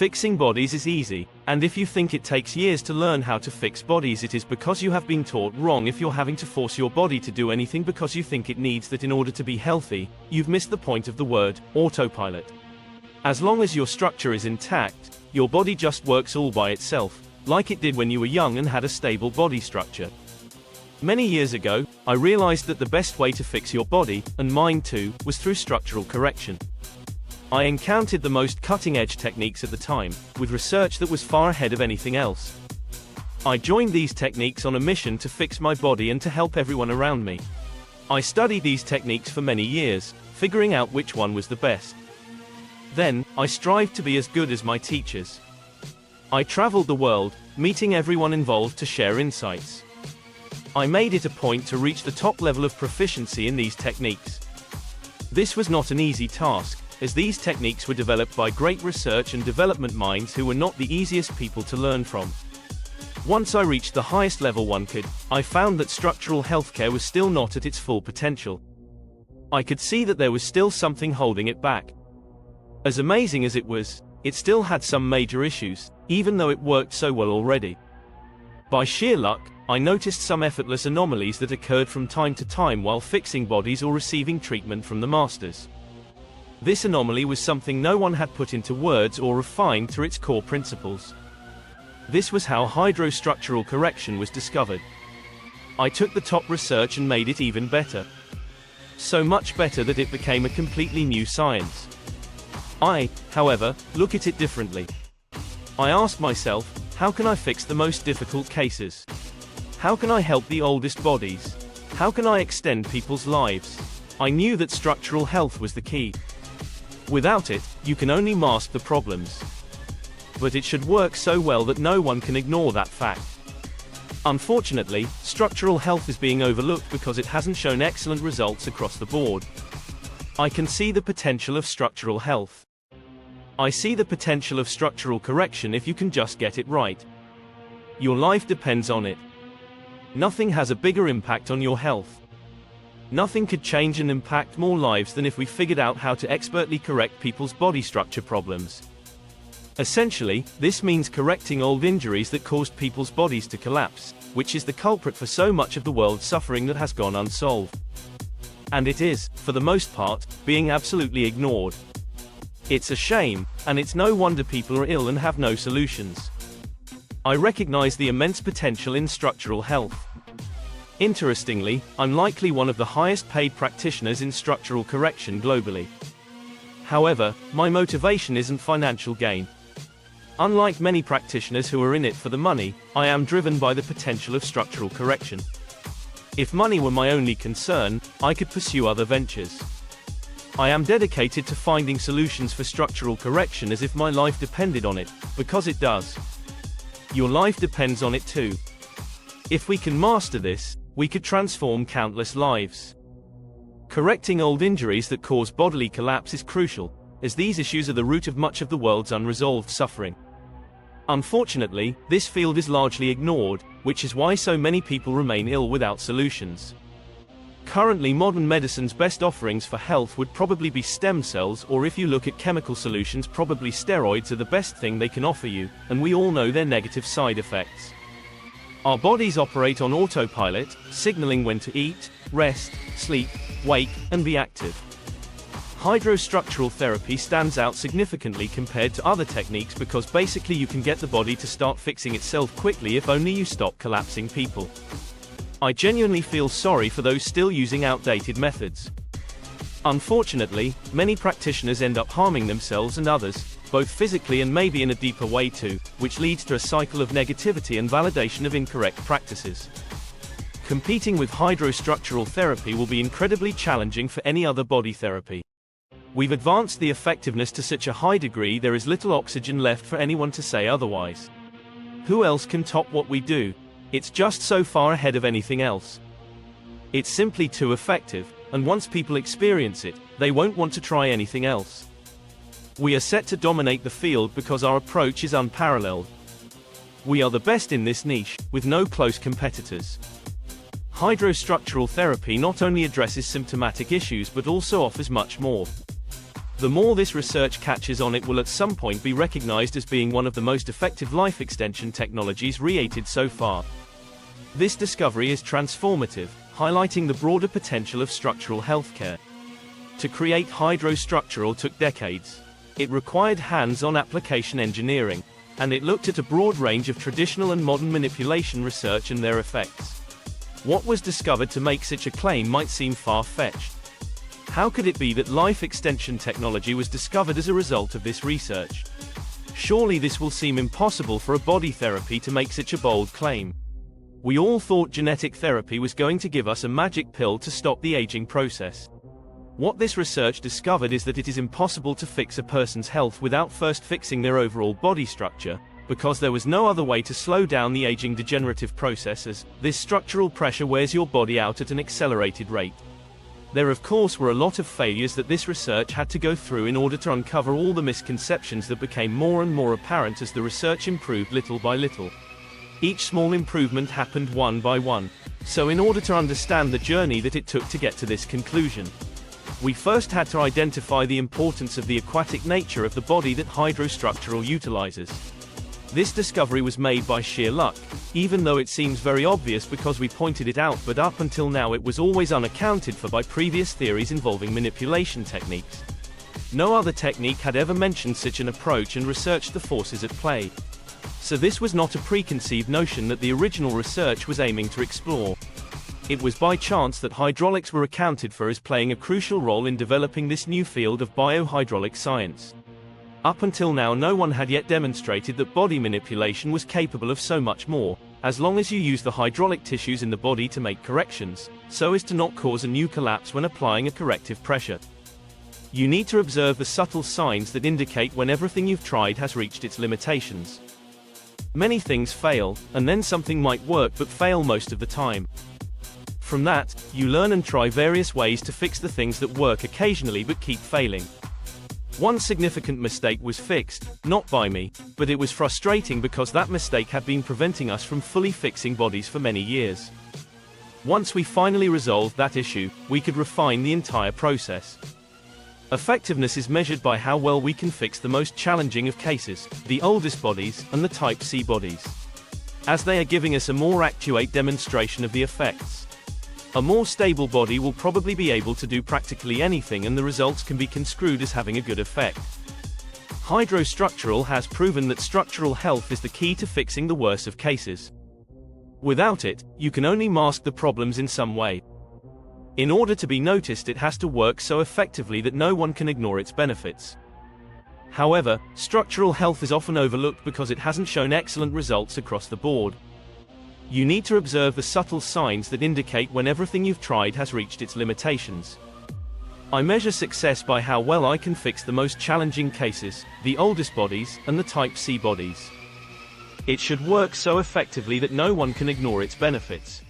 Fixing bodies is easy, and if you think it takes years to learn how to fix bodies, it is because you have been taught wrong. If you're having to force your body to do anything because you think it needs that in order to be healthy, you've missed the point of the word autopilot. As long as your structure is intact, your body just works all by itself, like it did when you were young and had a stable body structure. Many years ago, I realized that the best way to fix your body, and mine too, was through structural correction. I encountered the most cutting-edge techniques at the time, with research that was far ahead of anything else. I joined these techniques on a mission to fix my body and to help everyone around me. I studied these techniques for many years, figuring out which one was the best. Then, I strived to be as good as my teachers. I traveled the world, meeting everyone involved to share insights. I made it a point to reach the top level of proficiency in these techniques. This was not an easy task, as these techniques were developed by great research and development minds who were not the easiest people to learn from. Once I reached the highest level one could, I found that structural healthcare was still not at its full potential. I could see that there was still something holding it back. As amazing as it was, it still had some major issues, even though it worked so well already. By sheer luck, I noticed some effortless anomalies that occurred from time to time while fixing bodies or receiving treatment from the masters. This anomaly was something no one had put into words or refined to its core principles. This was how hydrostructural correction was discovered. I took the top research and made it even better. So much better that it became a completely new science. I, however, look at it differently. I ask myself, how can I fix the most difficult cases? How can I help the oldest bodies? How can I extend people's lives? I knew that structural health was the key. Without it, you can only mask the problems. But it should work so well that no one can ignore that fact. Unfortunately, structural health is being overlooked because it hasn't shown excellent results across the board. I can see the potential of structural health. I see the potential of structural correction if you can just get it right. Your life depends on it. Nothing has a bigger impact on your health. Nothing could change and impact more lives than if we figured out how to expertly correct people's body structure problems. Essentially, this means correcting old injuries that caused people's bodies to collapse, which is the culprit for so much of the world's suffering that has gone unsolved. And it is, for the most part, being absolutely ignored. It's a shame, and it's no wonder people are ill and have no solutions. I recognize the immense potential in structural health. Interestingly, I'm likely one of the highest paid practitioners in structural correction globally. However, my motivation isn't financial gain. Unlike many practitioners who are in it for the money, I am driven by the potential of structural correction. If money were my only concern, I could pursue other ventures. I am dedicated to finding solutions for structural correction as if my life depended on it, because it does. Your life depends on it too. If we can master this, we could transform countless lives. Correcting old injuries that cause bodily collapse is crucial, as these issues are the root of much of the world's unresolved suffering. Unfortunately, this field is largely ignored, which is why so many people remain ill without solutions. Currently, modern medicine's best offerings for health would probably be stem cells, or if you look at chemical solutions, probably steroids are the best thing they can offer you, and we all know their negative side effects. Our bodies operate on autopilot, signaling when to eat, rest, sleep, wake, and be active. Hydrostructural therapy stands out significantly compared to other techniques because basically you can get the body to start fixing itself quickly if only you stop collapsing people. I genuinely feel sorry for those still using outdated methods. Unfortunately, many practitioners end up harming themselves and others, both physically and maybe in a deeper way too, which leads to a cycle of negativity and validation of incorrect practices. Competing with hydrostructural therapy will be incredibly challenging for any other body therapy. We've advanced the effectiveness to such a high degree there is little oxygen left for anyone to say otherwise. Who else can top what we do? It's just so far ahead of anything else. It's simply too effective, and once people experience it, they won't want to try anything else. We are set to dominate the field because our approach is unparalleled. We are the best in this niche, with no close competitors. Hydrostructural therapy not only addresses symptomatic issues but also offers much more. The more this research catches on, it will at some point be recognized as being one of the most effective life extension technologies created so far. This discovery is transformative, highlighting the broader potential of structural healthcare. To create hydrostructural took decades. It required hands-on application engineering, and it looked at a broad range of traditional and modern manipulation research and their effects. What was discovered to make such a claim might seem far-fetched. How could it be that life extension technology was discovered as a result of this research? Surely this will seem impossible for a body therapy to make such a bold claim. We all thought genetic therapy was going to give us a magic pill to stop the aging process. What this research discovered is that it is impossible to fix a person's health without first fixing their overall body structure, because there was no other way to slow down the aging degenerative process, as this structural pressure wears your body out at an accelerated rate. There of course were a lot of failures that this research had to go through in order to uncover all the misconceptions that became more and more apparent as the research improved little by little. Each small improvement happened one by one. So in order to understand the journey that it took to get to this conclusion, we first had to identify the importance of the aquatic nature of the body that hydrostructural utilizes. This discovery was made by sheer luck, even though it seems very obvious because we pointed it out, but up until now it was always unaccounted for by previous theories involving manipulation techniques. No other technique had ever mentioned such an approach and researched the forces at play. So this was not a preconceived notion that the original research was aiming to explore. It was by chance that hydraulics were accounted for as playing a crucial role in developing this new field of biohydraulic science. Up until now, no one had yet demonstrated that body manipulation was capable of so much more, as long as you use the hydraulic tissues in the body to make corrections, so as to not cause a new collapse when applying a corrective pressure. You need to observe the subtle signs that indicate when everything you've tried has reached its limitations. Many things fail, and then something might work but fail most of the time. From that, you learn and try various ways to fix the things that work occasionally but keep failing. One significant mistake was fixed, not by me, but it was frustrating because that mistake had been preventing us from fully fixing bodies for many years. Once we finally resolved that issue, we could refine the entire process. Effectiveness is measured by how well we can fix the most challenging of cases, the oldest bodies, and the type C bodies, as they are giving us a more accurate demonstration of the effects. A more stable body will probably be able to do practically anything, and the results can be construed as having a good effect. Hydrostructural has proven that structural health is the key to fixing the worst of cases. Without it, you can only mask the problems in some way. In order to be noticed, it has to work so effectively that no one can ignore its benefits. However, structural health is often overlooked because it hasn't shown excellent results across the board. You need to observe the subtle signs that indicate when everything you've tried has reached its limitations. I measure success by how well I can fix the most challenging cases, the oldest bodies, and the type C bodies. It should work so effectively that no one can ignore its benefits.